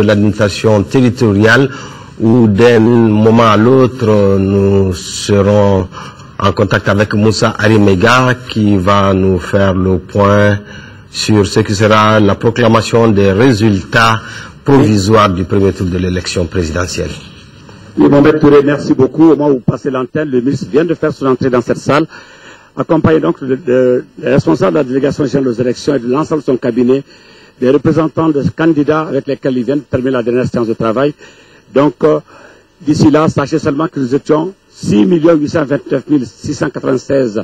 de l'administration territoriale où d'un moment à l'autre nous serons en contact avec Moussa Arimega qui va nous faire le point sur ce qui sera la proclamation des résultats provisoires du premier tour de l'élection présidentielle. Oui, Mohamed Touré, merci beaucoup. Au moment où vous passez l'antenne, le ministre vient de faire son entrée dans cette salle, accompagné donc des responsables de la délégation générale aux élections et de l'ensemble de son cabinet, des représentants des candidats avec lesquels il vient de terminer la dernière séance de travail. Donc, d'ici là, sachez seulement que nous étions 6 829 696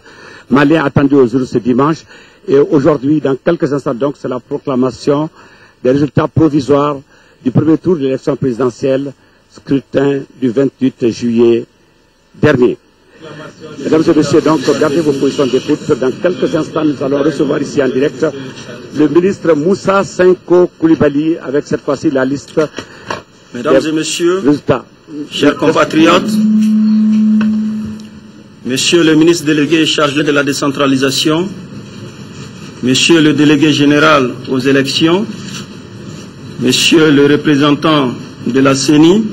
Maliens attendus aux urnes ce dimanche. Et aujourd'hui, dans quelques instants, donc, c'est la proclamation des résultats provisoires du premier tour de l'élection présidentielle, scrutin du 28 juillet dernier. Mesdames et messieurs, donc, gardez vos positions d'écoute. Dans quelques instants, nous allons recevoir ici en direct le ministre Moussa Senko Koulibaly avec cette fois-ci la liste. Mesdames et messieurs, chers compatriotes, monsieur le ministre délégué chargé de la décentralisation, monsieur le délégué général aux élections, monsieur le représentant de la CENI,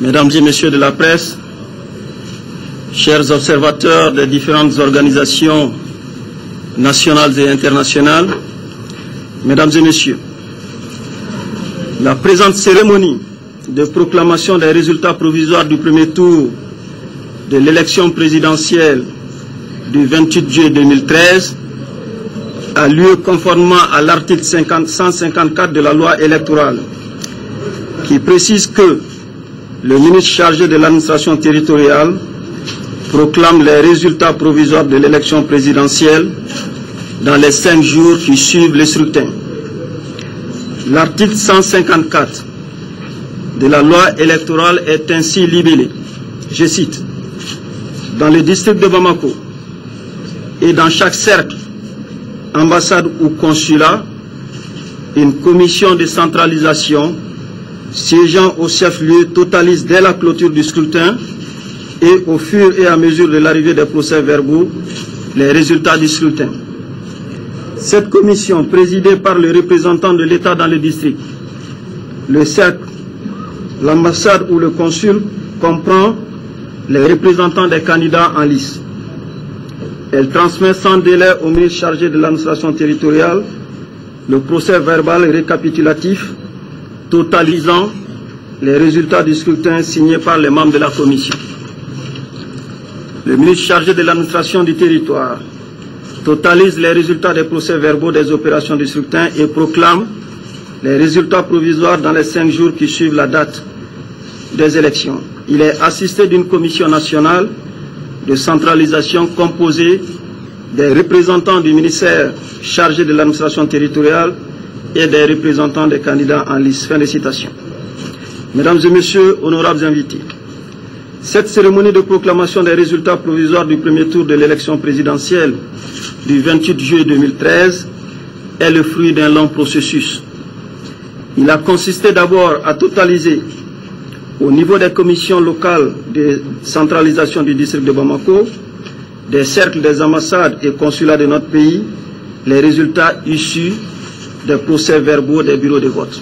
mesdames et messieurs de la presse, chers observateurs des différentes organisations nationales et internationales, mesdames et messieurs, la présente cérémonie de proclamation des résultats provisoires du premier tour de l'élection présidentielle du 28 juillet 2013 a lieu conformément à l'article 154 de la loi électorale qui précise que le ministre chargé de l'administration territoriale proclame les résultats provisoires de l'élection présidentielle dans les 5 jours qui suivent le scrutin. L'article 154 de la loi électorale est ainsi libellé. Je cite: dans le district de Bamako et dans chaque cercle, ambassade ou consulat, une commission de centralisation siégeant au chef-lieu totalise dès la clôture du scrutin et au fur et à mesure de l'arrivée des procès-verbaux les résultats du scrutin. Cette commission, présidée par le représentant de l'État dans le district, le cercle, l'ambassade ou le consul, comprend les représentants des candidats en lice. Elle transmet sans délai au ministre chargé de l'administration territoriale le procès-verbal récapitulatif totalisant les résultats du scrutin signés par les membres de la commission. Le ministre chargé de l'administration du territoire totalise les résultats des procès-verbaux des opérations du scrutin et proclame les résultats provisoires dans les 5 jours qui suivent la date des élections. Il est assisté d'une commission nationale de centralisation composée des représentants du ministère chargé de l'administration territoriale et des représentants des candidats en liste. Fin de citation. Mesdames et messieurs, honorables invités, cette cérémonie de proclamation des résultats provisoires du premier tour de l'élection présidentielle du 28 juillet 2013 est le fruit d'un long processus. Il a consisté d'abord à totaliser au niveau des commissions locales de centralisation du district de Bamako, des cercles des ambassades et consulats de notre pays, les résultats issus des procès-verbaux des bureaux de vote.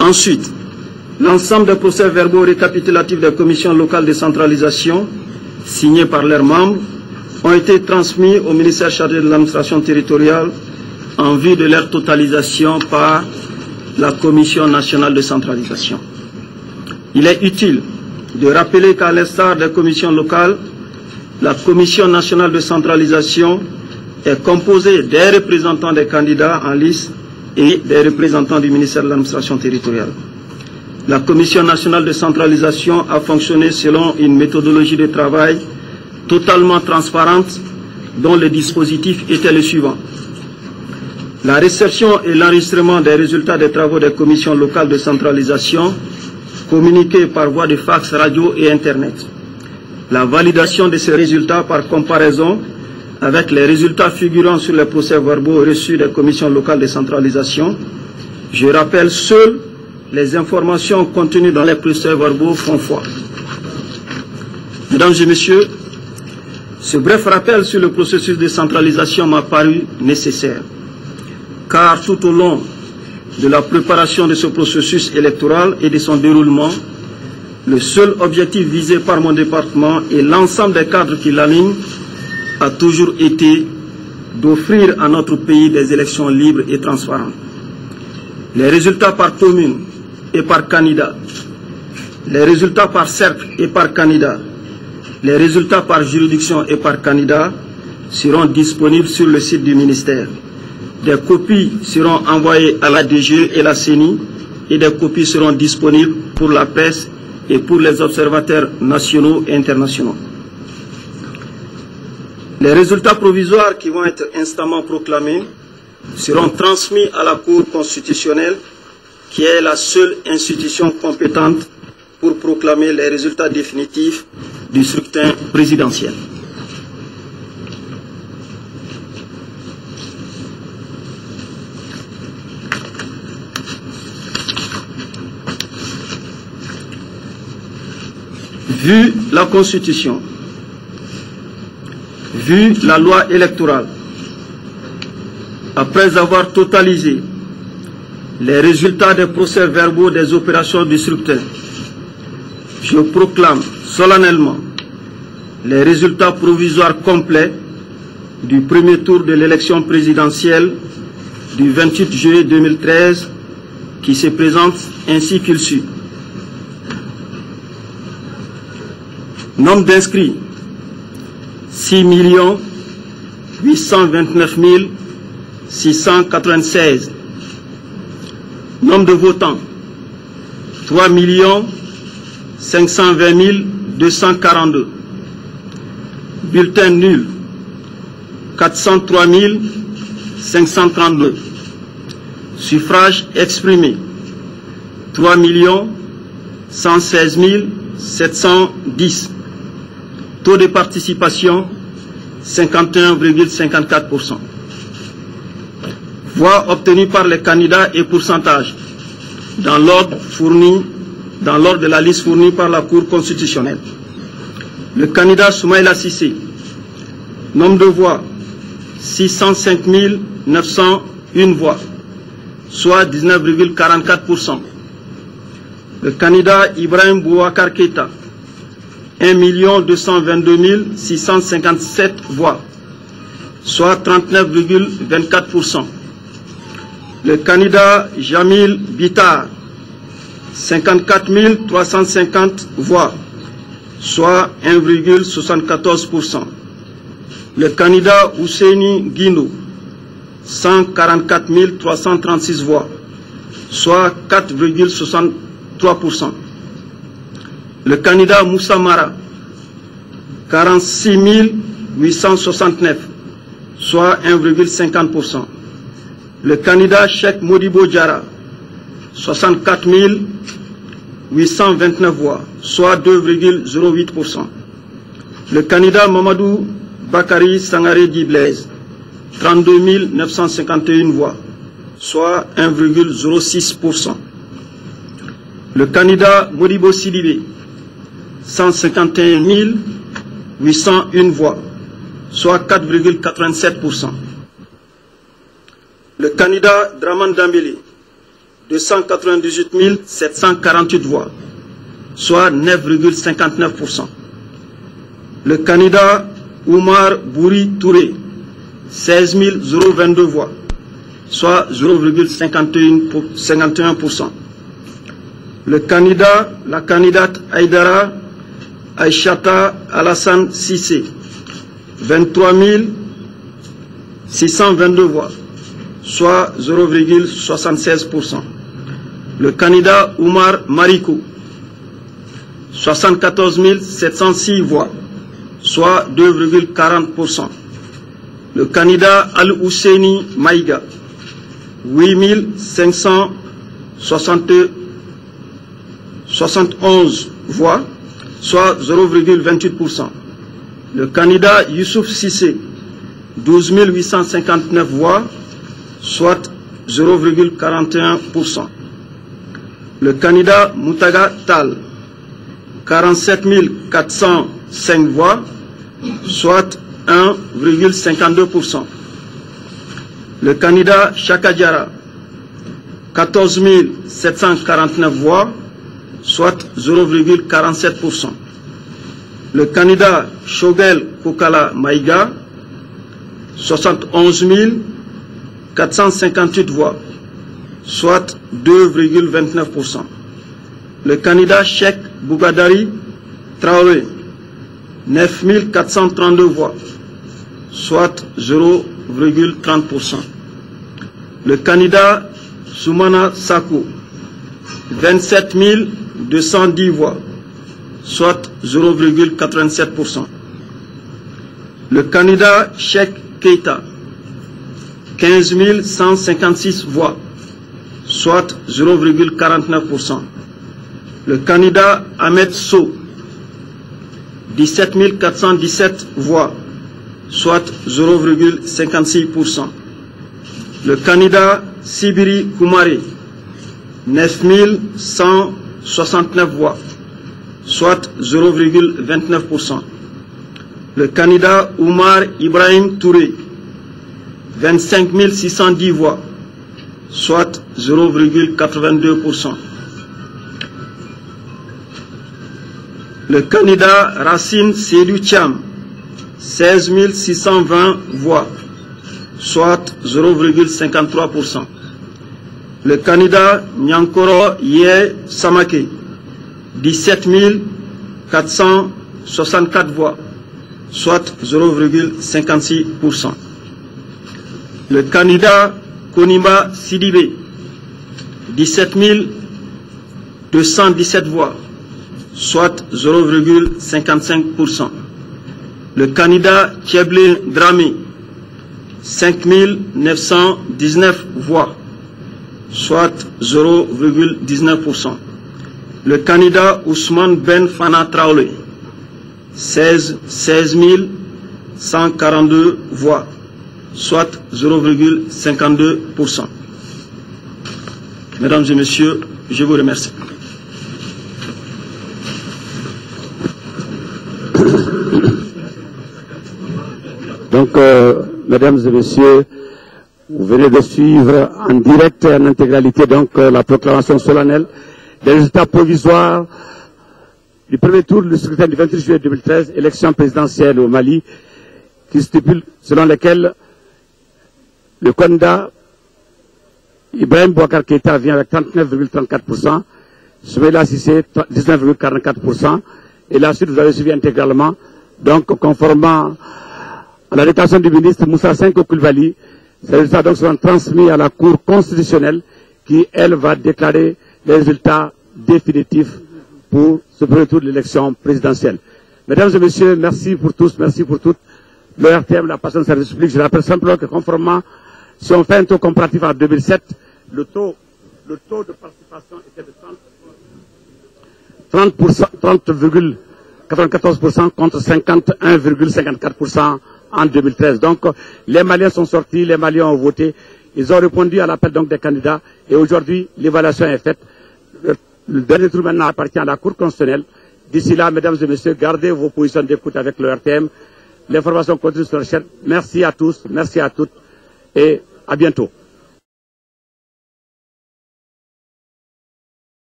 Ensuite, l'ensemble des procès-verbaux récapitulatifs des commissions locales de centralisation, signés par leurs membres, ont été transmis au ministère chargé de l'administration territoriale en vue de leur totalisation par la Commission nationale de centralisation. Il est utile de rappeler qu'à l'instar des commissions locales, la Commission nationale de centralisation est composée des représentants des candidats en liste et des représentants du ministère de l'administration territoriale. La Commission nationale de centralisation a fonctionné selon une méthodologie de travail totalement transparente dont le dispositif était le suivant. La réception et l'enregistrement des résultats des travaux des commissions locales de centralisation communiqués par voie de fax, radio et Internet. La validation de ces résultats par comparaison avec les résultats figurant sur les procès-verbaux reçus des commissions locales de centralisation. Je rappelle, seules les informations contenues dans les procès-verbaux font foi. Mesdames et messieurs, ce bref rappel sur le processus de centralisation m'a paru nécessaire, car tout au long de la préparation de ce processus électoral et de son déroulement, le seul objectif visé par mon département et l'ensemble des cadres qui l'animent a toujours été d'offrir à notre pays des élections libres et transparentes. Les résultats par commune et par candidat, les résultats par cercle et par candidat, les résultats par juridiction et par candidat seront disponibles sur le site du ministère. Des copies seront envoyées à la DG et la CENI et des copies seront disponibles pour la presse et pour les observateurs nationaux et internationaux. Les résultats provisoires qui vont être instamment proclamés seront transmis à la Cour constitutionnelle, qui est la seule institution compétente pour proclamer les résultats définitifs du scrutin présidentiel. Vu la Constitution, vu la loi électorale, après avoir totalisé les résultats des procès-verbaux des opérations du scrutin, je proclame solennellement les résultats provisoires complets du premier tour de l'élection présidentielle du 28 juillet 2013 qui se présente ainsi qu'il suit. Nombre d'inscrits 6 829 696. Nombre de votants 3 520 242. Bulletins nuls 403 532. Suffrages exprimés 3 116 710. Taux de participation 51,54%. Voix obtenues par les candidats et pourcentage dans l'ordre de la liste fournie par la Cour constitutionnelle. Le candidat Soumaïla Cissé, nombre de voix 605 901 voix, soit 19,44%. Le candidat Ibrahim Boubacar Keïta, 1 222 657 voix, soit 39,24%. Le candidat Jamil Bitar, 54 350 voix, soit 1,74%. Le candidat Ousseini Guindo, 144 336 voix, soit 4,63%. Le candidat Moussa Mara, 46 869, soit 1,50%. Le candidat Cheikh Modibo Diarra, 64 829 voix, soit 2,08%. Le candidat Mamadou Bakari Sangaré Diblaise, 32 951 voix, soit 1,06%. Le candidat Modibo Sidibé, 151 801 voix, soit 4,87%. Le candidat Draman Dambélé, 298 748 voix, soit 9,59%. Le candidat Oumar Bouri Touré, 16 022 voix, soit 0,51%. La candidate Aïdara Aïchata Alassane Sissé, 23 622 voix, soit 0,76%. Le candidat Oumar Marikou, 74 706 voix, soit 2,40%. Le candidat Al-Ousseini Maïga, 8 571 voix, soit 0,28%. Le candidat Youssouf Sissé, 12 859 voix, soit 0,41%. Le candidat Moutaga Tal, 47 405 voix, soit 1,52%. Le candidat Chaka Diarra, 14 749 voix, soit 0,47%. Le candidat Shogel Kokala Maïga, 71 458 voix, soit 2,29%. Le candidat Cheikh Bougadari Traoré, 9 432 voix, soit 0,30%. Le candidat Soumana Sakou, 27 210 voix, soit 0,87%. Le candidat Cheikh Keita, 15 156 voix, soit 0,49%. Le candidat Ahmed Sow, 17 417 voix, soit 0,56%. Le candidat Sibiri Koumari, 9 169 voix, soit 0,29%. Le candidat Oumar Ibrahim Touré, 25 610 voix, soit 0,82%. Le candidat Racine Sédou Thiam, 16 620 voix, soit 0,53%. Le candidat Nyankoro Ye Samake, 17 464 voix, soit 0,56%. Le candidat Konimba Sidibé, 17 217 voix, soit 0,55%. Le candidat Tcheblé Dramé, 5 919 voix, soit 0,19%. Le candidat Ousmane Ben Fana Traoré, 16 142 voix, soit 0,52%. Mesdames et messieurs, je vous remercie. Donc, mesdames et messieurs, vous venez de suivre en direct et en intégralité donc la proclamation solennelle des résultats provisoires du premier tour du scrutin du 28 juillet 2013, élection présidentielle au Mali, qui stipule selon lesquelles le candidat Ibrahim Boubacar Keïta vient avec 39,34%, Soumaïla Cissé 19,44%, et la suite vous avez suivi intégralement, donc conformément à la déclaration du ministre Moussa Senko Coulibaly. Ces résultats donc seront transmis à la Cour constitutionnelle qui, elle, va déclarer les résultats définitifs pour ce premier tour de l'élection présidentielle. Mesdames et messieurs, merci pour tous, merci pour toutes. L'ORTM, la passion de service public, je rappelle simplement que conformément, si on fait un taux comparatif en 2007, le taux de participation était de 30,94% contre 51,54% en 2013. Donc, les Maliens sont sortis, les Maliens ont voté, ils ont répondu à l'appel donc des candidats, et aujourd'hui, l'évaluation est faite. Le dernier tour maintenant appartient à la Cour constitutionnelle. D'ici là, mesdames et messieurs, gardez vos positions d'écoute avec le RTM. L'information continue sur la chaîne. Merci à tous, merci à toutes, et à bientôt.